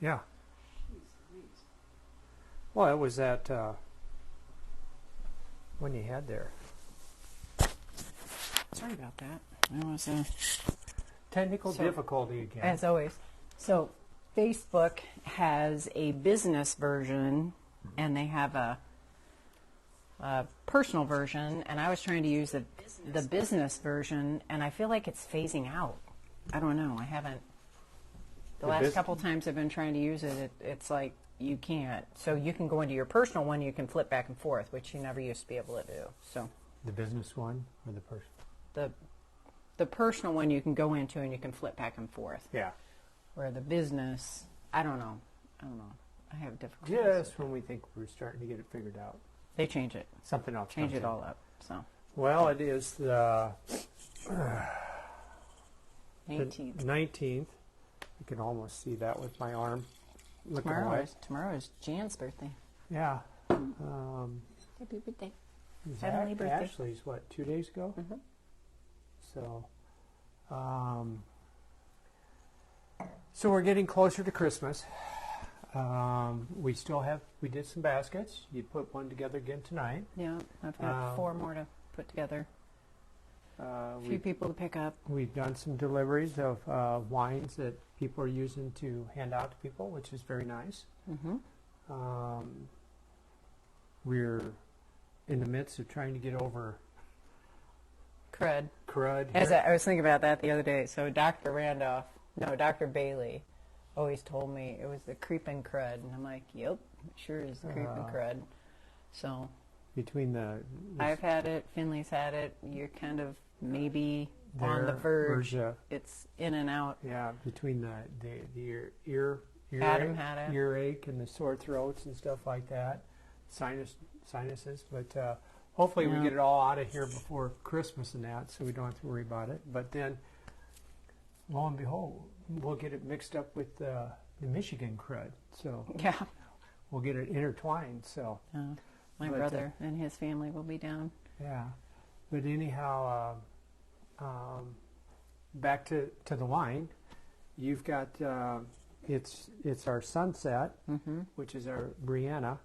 Yeah. Well, it was that one you had there. Sorry about that. It was Technical difficulty again. as always. So Facebook has a business version, and they have a personal version, and I was trying to use the business version, and I feel like it's phasing out. I don't know. I haven't. The last couple times I've been trying to use it, it's like you can't. So you can go into your personal one, you can flip back and forth, which you never used to be able to do. So the business one or the personal? The personal one you can go into and you can flip back and forth. Yeah. Where the business, I don't know. I have difficulties. Just when we think we're starting to get it figured out. They change it. Something else. Change it all up. So. Well, it is the 19th. 19th. You can almost see that with my arm. Tomorrow is Jan's birthday. Yeah. Happy birthday. Heavenly birthday. Ashley's, what, 2 days ago? Mm-hmm. So we're getting closer to Christmas. We did some baskets. You put one together again tonight. Yeah, I've got 4 more to put together. A few people to pick up. We've done some deliveries of wines that people are using to hand out to people, which is very nice. Mm-hmm. We're in the midst of trying to get over Crud. Here. I was thinking about that the other day. So Dr. Bailey always told me it was the creeping crud. And I'm like, yep, it sure is the creeping crud. So between I've had it, Finley's had it. You're kind of maybe on the verge. It's in and out. Yeah, between the Adam had it. earache and the sore throats and stuff like that, sinuses. But hopefully we get it all out of here before Christmas and that, so we don't have to worry about it. But then, lo and behold, we'll get it mixed up with the Michigan crud. So yeah, we'll get it intertwined. So my brother and his family will be down. Yeah, but anyhow, back to the wine. You've got it's our Sunset, which is our Brianna.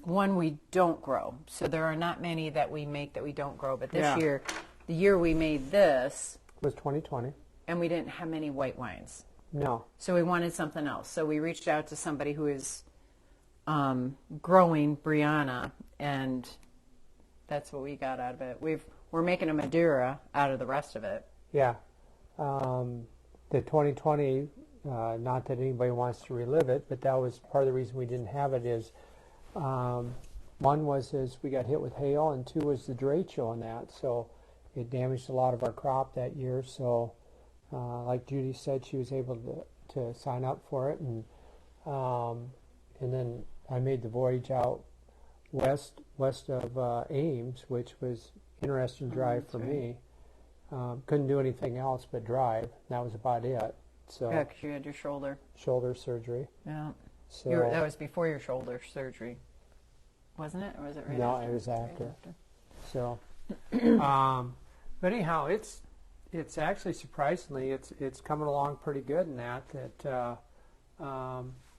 One we don't grow. So there are not many that we make that we don't grow. But this year, the year we made this was 2020. And we didn't have many white wines. No. So we wanted something else. So we reached out to somebody who is growing Brianna, and that's what we got out of it. We're making a Madeira out of the rest of it. Yeah. The 2020, not that anybody wants to relive it, but that was part of the reason we didn't have it is, one was we got hit with hail, and 2 was the derecho on that. So it damaged a lot of our crop that year. So like Judy said, she was able to sign up for it. And then I made the voyage out west of Ames, which was interesting drive for me. Couldn't do anything else but drive. That was about it. So yeah, because you had your shoulder surgery. Yeah. So that was before your shoulder surgery, wasn't it? Or was it right no, after? it was after. Right after. So, but anyhow, it's actually surprisingly it's coming along pretty good in that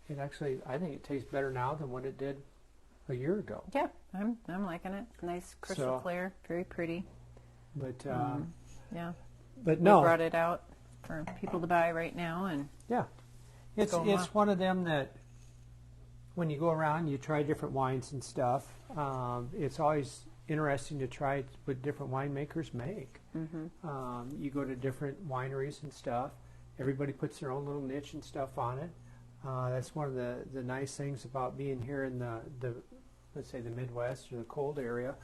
it actually, I think it tastes better now than what it did a year ago. Yeah, I'm liking it. Nice, crystal clear, very pretty. But yeah. But no, we brought it out for people to buy right now, and yeah, it's one of them that when you go around, you try different wines and stuff. It's always interesting to try what different winemakers make. You go to different wineries and stuff. Everybody puts their own little niche and stuff on it. That's one of the nice things about being here in the let's say the Midwest or the cold area.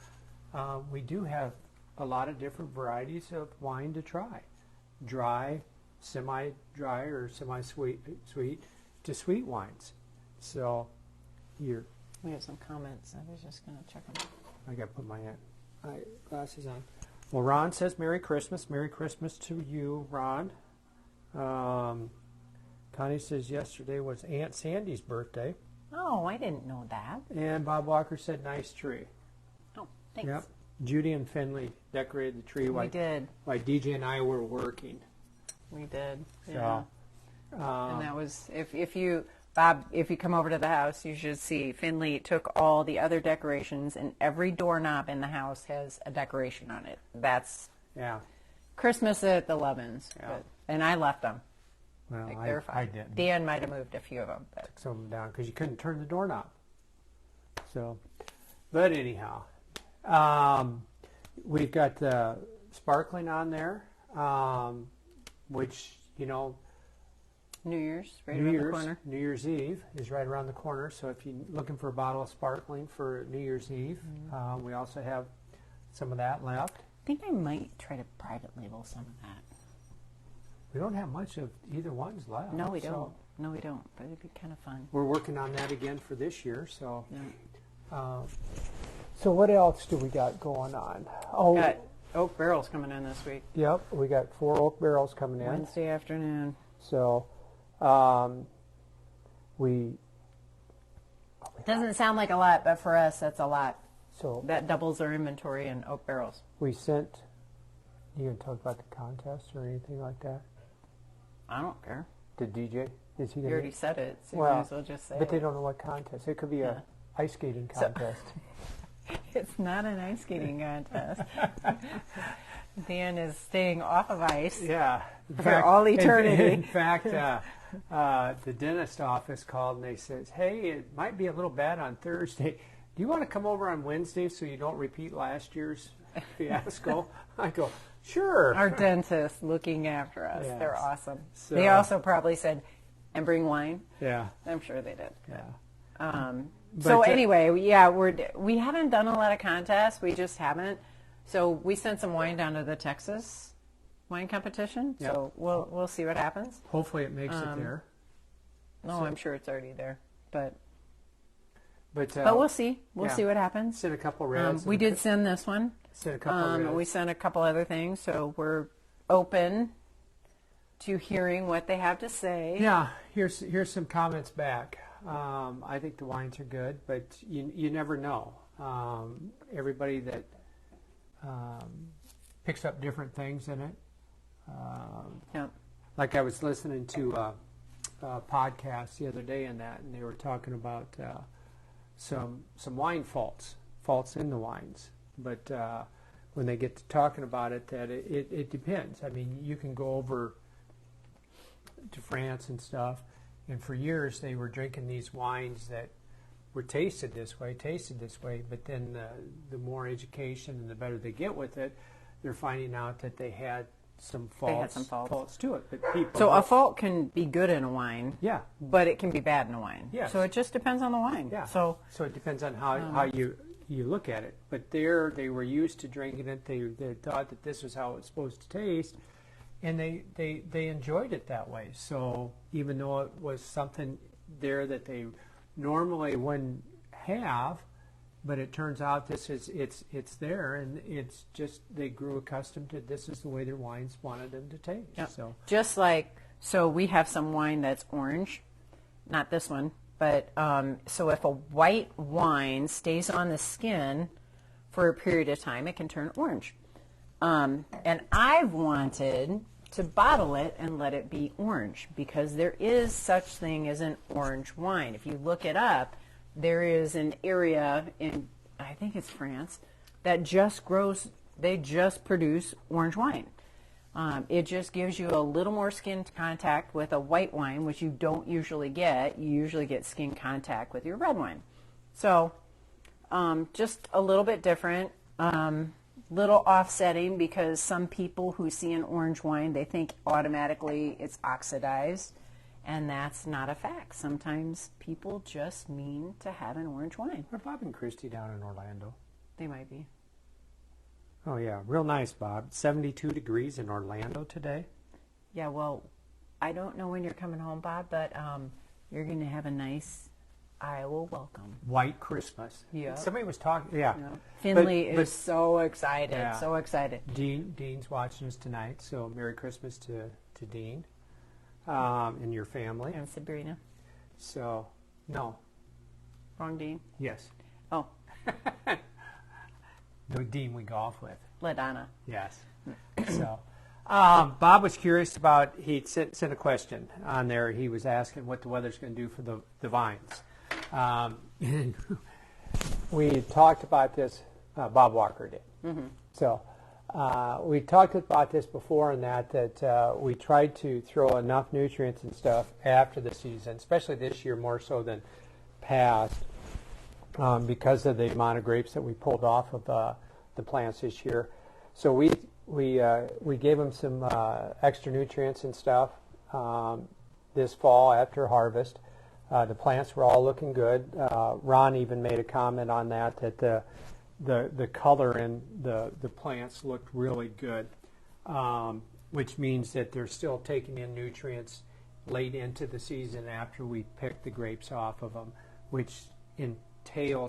We do have a lot of different varieties of wine to try. Dry, semi-dry, or semi-sweet, to sweet wines. So we have some comments. I was just going to check them. I got to put my glasses on. Well, Ron says Merry Christmas. Merry Christmas to you, Ron. Connie says yesterday was Aunt Sandy's birthday. Oh, I didn't know that. And Bob Walker said nice tree. Oh, thanks. Yep. Judy and Finley decorated the tree. We did. While DJ and I were working. We did. Yeah. And that was, if you, Bob, if you come over to the house, you should see Finley took all the other decorations, and every doorknob in the house has a decoration on it. That's Christmas at the Levins. Yeah. And I left them. Well, Like, they're fine. I didn't. Dan might have moved a few of them. But. Took some of them down because you couldn't turn the doorknob. So, but anyhow, we've got the sparkling on there, which, you know, New Year's, right around the corner. New Year's Eve is right around the corner. So if you're looking for a bottle of sparkling for New Year's Eve, we also have some of that left. I think I might try to private label some of that. We don't have much of either one's left. No, we so don't. No, we don't. But it'd be kind of fun. We're working on that again for this year. So, Yeah. So what else do we got going on? Oh, Got oak barrels coming in this week. yep, we got 4 oak barrels coming in. Wednesday afternoon. So, we Doesn't sound like a lot, but for us, that's a lot. so That doubles our inventory in oak barrels. we sent. You gonna talk about the contest or anything like that? I don't care. Did DJ? Is he You gonna? already said it, so you Well, might as well just say But it. they don't know what contest. It could be a ice skating contest. It's not an ice skating contest. Dan is staying off of ice. Yeah, For all eternity. In fact, the dentist office called and they says, "Hey, it might be a little bad on Thursday. Do you want to come over on Wednesday so you don't repeat last year's fiasco?" I go, "Sure." Our dentist looking after us. Yes. They're awesome. So- They also probably said, and bring wine. Yeah, I'm sure they did. yeah. So But, anyway, we haven't done a lot of contests. We just haven't. So we sent some wine down to the Texas wine competition. Yep. So we'll see what happens. Hopefully, it makes it there. No, I'm sure it's already there. But But we'll see. We'll yeah. see what happens. Send a couple reds. We did send this one. Send a couple reds. We sent a couple other things. So we're open to hearing what they have to say. Yeah, here's some comments back. I think the wines are good, but you never know. Everybody that picks up different things in it. Yeah. Like I was listening to a podcast the other day and they were talking about some wine faults in the wines. But when they get to talking about it, that it depends. I mean, you can go over to France and stuff, and for years they were drinking these wines that were tasted this way, but then the more education and the better they get with it, they're finding out that they had some faults to it. But people So a fault can be good in a wine. Yeah. But it can be bad in a wine. Yes. So it just depends on the wine. Yeah. So it depends on how you look at it. But they were used to drinking it. They thought that this was how it was supposed to taste, and they enjoyed it that way. So even though it was something there that they normally wouldn't have, but it turns out it's there, and it's just they grew accustomed to this is the way their wines wanted them to taste. yeah. So Just like, so we have some wine that's orange, not this one, but so if a white wine stays on the skin for a period of time, it can turn orange. And I've wanted to bottle it and let it be orange because there is such thing as an orange wine. If you look it up, there is an area in, I think it's France, that just produce orange wine. It just gives you a little more skin contact with a white wine, which you don't usually get. You usually get skin contact with your red wine. So just a little bit different, little offsetting because some people who see an orange wine, they think automatically it's oxidized. And that's not a fact. Sometimes people just mean to have an orange wine. are Bob and Christy down in Orlando? They might be. Oh yeah, real nice, Bob. 72 degrees in Orlando today. Yeah, well, I don't know when you're coming home, Bob, but you're going to have a nice Iowa welcome. White Christmas. Yeah. Somebody was talking. Yeah. Yeah. Finley But- is so excited, Yeah. so excited. Dean's watching us tonight, so Merry Christmas to Dean and your family. And Sabrina. So, no, Wrong Dean. yes, Oh, the Dean we golf with. LaDonna. Yes. So, Bob was curious about, he sent a question on there. He was asking what the weather's going to do for the vines. And we talked about this, Bob Walker did. Mm-hmm. So we talked about this before, and that we tried to throw enough nutrients and stuff after the season, especially this year more so than past, because of the amount of grapes that we pulled off of the plants this year. So we gave them some extra nutrients and stuff this fall after harvest. The plants were all looking good. Ron even made a comment on that the color in the plants looked really good, which means that they're still taking in nutrients late into the season after we pick the grapes off of them, which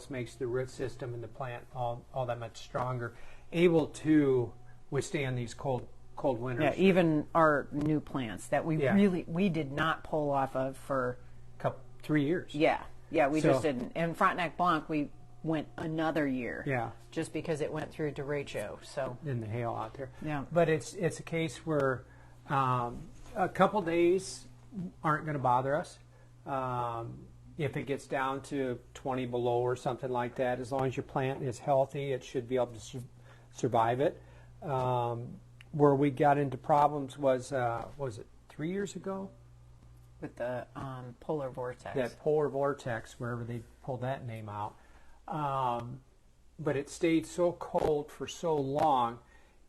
makes the root system in the plant all that much stronger, able to withstand these cold winters. Yeah, even our new plants that we did not pull off of for 3 years. Yeah, we just didn't. And Frontenac Blanc, we went another year. Yeah, just because it went through derecho. So in the hail out there. Yeah, but it's a case where a couple days aren't going to bother us. If it gets down to 20 below or something like that, as long as your plant is healthy, it should be able to survive it. Where we got into problems was it 3 years ago? With the polar vortex. That polar vortex, wherever they pulled that name out. But it stayed so cold for so long,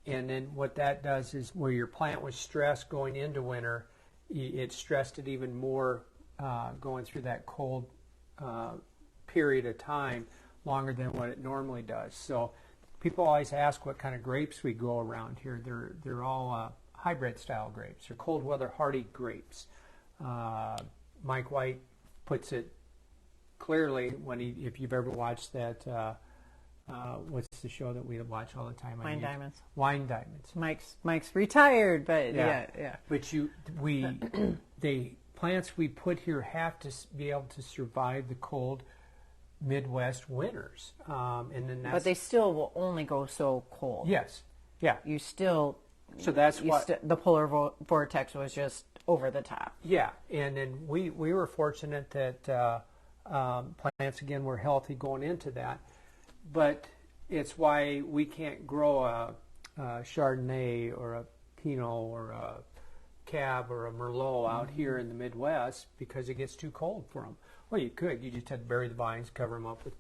and then what that does is where your plant was stressed going into winter, it stressed it even more going through that cold period of time, longer than what it normally does. So people always ask what kind of grapes we grow around here. They're all hybrid style grapes. They're cold weather hardy grapes. Mike White puts it clearly when if you've ever watched that, what's the show that we watch all the time? Wine Diamonds. Wine Diamonds. Mike's retired, but yeah. But the plants we put here have to be able to survive the cold Midwest winters, and then but they still will only go so cold. Yes. Yeah. You still. So that's what the polar vortex was just over the top. Yeah, and then we were fortunate that plants again were healthy going into that, but it's why we can't grow a Chardonnay or a Pinot or a Cab or a Merlot out here in the Midwest because it gets too cold for them. Well, you could. You just had to bury the vines, cover them up with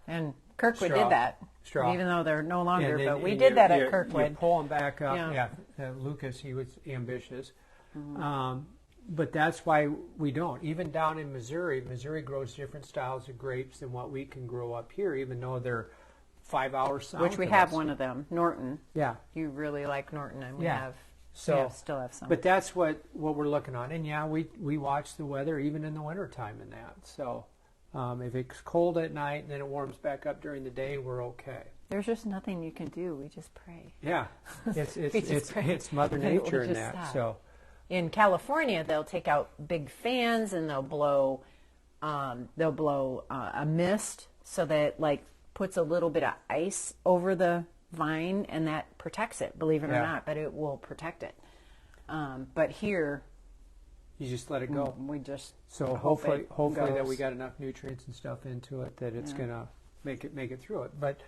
and Kirkwood straw, did that. Straw. Even though they're no longer, then, but we did that at you Kirkwood. You pull them back up. Yeah. Lucas, he was ambitious. Mm-hmm. But that's why we don't. Even down in Missouri grows different styles of grapes than what we can grow up here, even though they're 5 hours south. Which we have one of them, Norton. Yeah. You really like Norton, and we still have some. But that's what we're looking on. And we watch the weather even in the wintertime in that. So if it's cold at night and then it warms back up during the day, we're okay. There's just nothing you can do. We just pray. Yeah. It's Mother Nature in that. Stop. So in California, they'll take out big fans and they'll blow a mist so that like puts a little bit of ice over the vine, and that protects it, believe it or not, but it will protect it. But here, you just let it go. We just hopefully that we got enough nutrients and stuff into it that it's gonna make it through it. But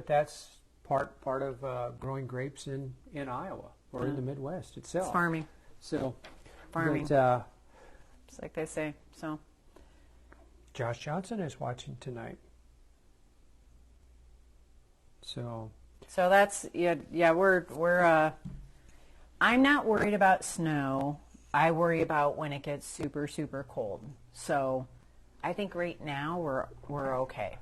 that's part of growing grapes in Iowa or in the Midwest itself. It's farming. So farming. But, it's like they say. So Josh Johnson is watching tonight. So that's we're I'm not worried about snow. I worry about when it gets super, super cold. So I think right now we're okay.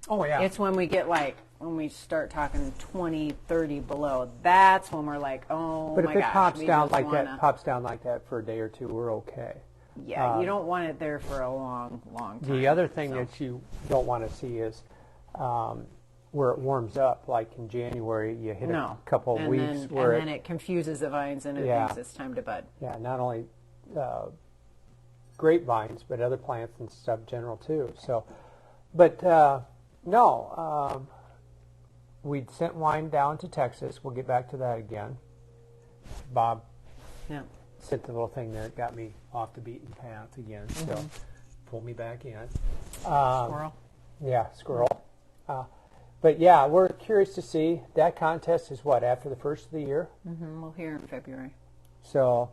Oh yeah. It's when we get when we start talking 20, 30 below, that's when we're like, oh but my gosh. But if it pops down like that for a day or two, we're okay. Yeah, you don't want it there for a long, long time. The other thing that you don't want to see is where it warms up, like in January, you hit a couple of weeks where then it confuses the vines and it thinks it's time to bud. Yeah, not only grapevines, but other plants and stuff general too. So, but we sent wine down to Texas. We'll get back to that again. Bob Yeah. sent the little thing there that got me off the beaten path again. So pulled me back in. Squirrel. Yeah, squirrel. But yeah, we're curious to see. That contest is what, after the first of the year? We'll hear in February. So,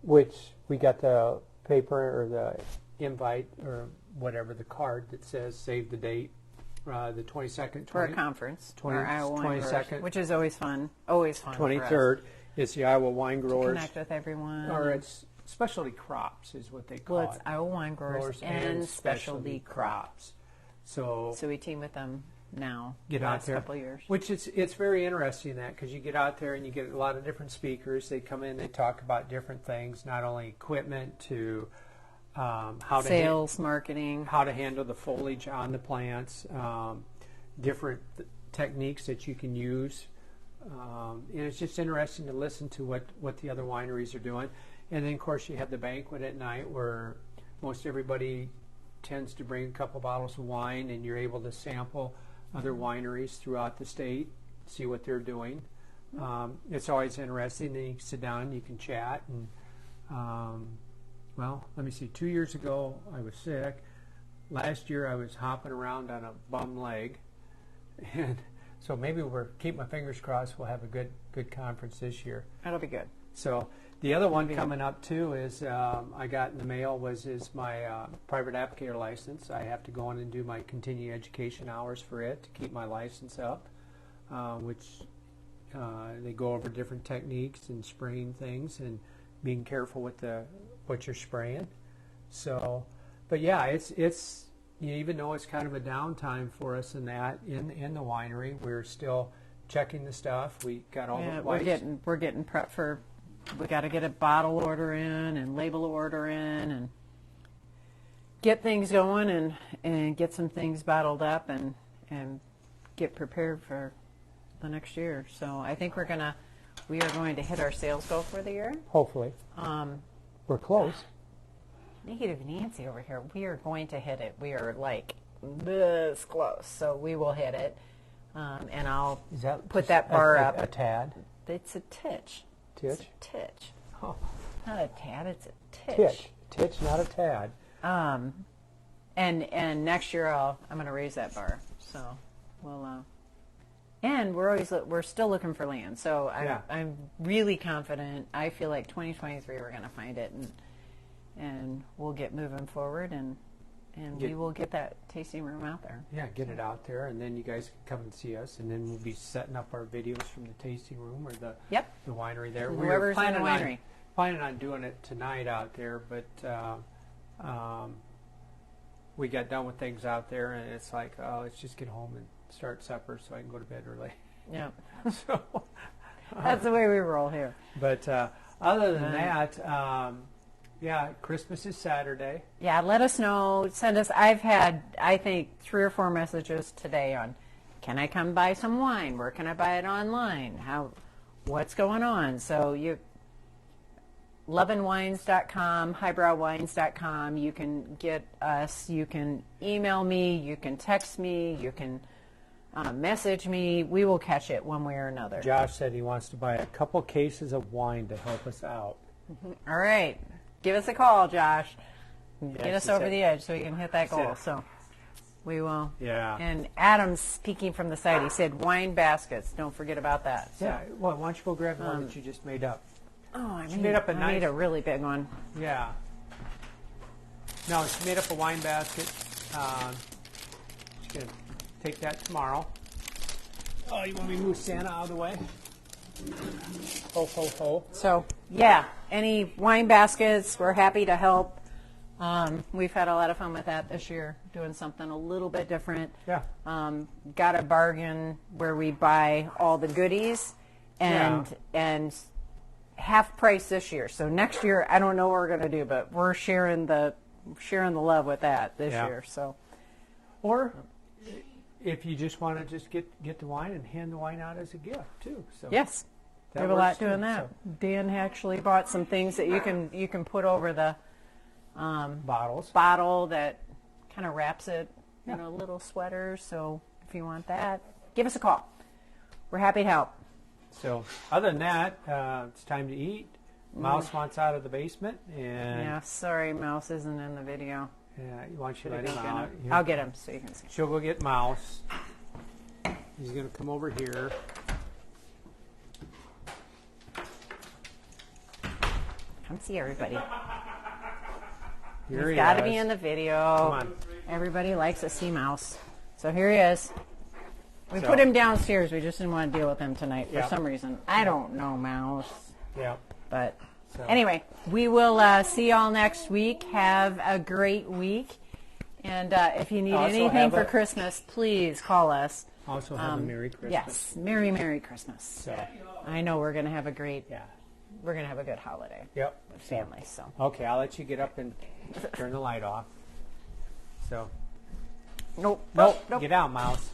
which we got the paper or the invite or whatever, the card that says save the date, the 22nd. For a conference. 20 our Iowa Wine Growers, 22nd. which is always fun. Always fun. 23rd is the Iowa Wine To Growers. connect with everyone. Or it's specialty crops is what they call Well, it's it. Iowa Wine Growers and Specialty Crops. So we team with them now. get the out last there, couple of years. which it's very interesting that because you get out there and you get a lot of different speakers. They come in, they talk about different things, not only equipment to how to Sales, marketing. how to handle the foliage on the plants, different techniques that you can use. And it's just interesting to listen to what the other wineries are doing. And then, of course, you have the banquet at night where most everybody tends to bring a couple bottles of wine, and you're able to sample other wineries throughout the state, see what they're doing. It's always interesting. Then you can sit down, you can chat. And, well, let me see. 2 years ago, I was sick. Last year, I was hopping around on a bum leg. And so maybe we're keep my fingers crossed. We'll have a good conference this year. That'll be good. So the other one coming up too is I got in the mail is my private applicator license. I have to go in and do my continuing education hours for it to keep my license up, which they go over different techniques and spraying things and being careful with what you're spraying. So, but yeah, it's. Even though it's kind of a downtime for us in the winery, we're still checking the stuff. We got all the whites. We're getting prepped for. We got to get a bottle order in and label order in and get things going and get some things bottled up and get prepared for the next year. So I think we are going to hit our sales goal for the year. Hopefully, we're close. Negative Nancy over here. We are going to hit it. We are like this close, so we will hit it. And I'll put that bar up. A tad. It's a titch. Titch. It's a titch. Oh. Not a tad. It's a titch. Titch, not a tad. And next year I'm going to raise that bar. So we'll. And we're still looking for land. So I'm really confident. I feel like 2023 we're going to find it and we'll get moving forward and we will get that tasting room out there. Yeah, get it out there, and then you guys can come and see us, and then we'll be setting up our videos from the tasting room or the winery there. Whoever's in the winery. Planning on doing it tonight out there, but we got done with things out there, and it's like, oh, let's just get home and start supper so I can go to bed early. Yeah. So that's the way we roll here. But other than that. Yeah, Christmas is Saturday. Yeah, let us know. Send us. I've had, I think, 3 or 4 messages today on, can I come buy some wine? Where can I buy it online? What's going on? So lovinwines.com, highbrowwines.com. You can get us. You can email me. You can text me. You can message me. We will catch it one way or another. Josh said he wants to buy a couple cases of wine to help us out. All right. Give us a call, Josh. Get us over the edge so we can hit that goal. So we will. Yeah. And Adam's speaking from the side. He said wine baskets. Don't forget about that. So. Yeah. Well, why don't you go grab one that you just made up? Oh, I made up a made a really big one. Yeah. No, she made up a wine basket. She's going to take that tomorrow. Oh, you want me to move Santa out of the way? Ho, ho, ho. So, yeah, any wine baskets, we're happy to help. We've had a lot of fun with that this year, doing something a little bit different. Yeah. Got a bargain where we buy all the goodies and half price this year. So next year, I don't know what we're going to do, but we're sharing the love with that this year. So, or if you just want to just get the wine and hand the wine out as a gift too. So yes, we have a lot doing that. So. Dan actually bought some things that you can put over the bottle that kind of wraps it, little sweaters. So if you want that, give us a call. We're happy to help. So other than that, it's time to eat. Mouse wants out of the basement, and Yeah, sorry, Mouse isn't in the video. you want you to let him Get out. him. I'll get him so you can see. She'll go get Mouse. He's going to come over here. Come see everybody. Here He's he got to is. be in the video. Come on. Everybody likes to see Mouse. So here he is. We So- put him downstairs. We just didn't want to deal with him tonight for Yep. some reason. I don't know, Mouse. Yeah. But So- anyway, we will see y'all next week. Have a great week. And if you need Also anything have for a- Christmas, please call us. Also have a Merry Christmas. Yes, Merry Christmas. So, I know we're going to have a great, yeah. we're going to have a good holiday Yep. with family. So Okay, I'll let you get up and turn the light off. So, nope. nope. Get out, Mouse.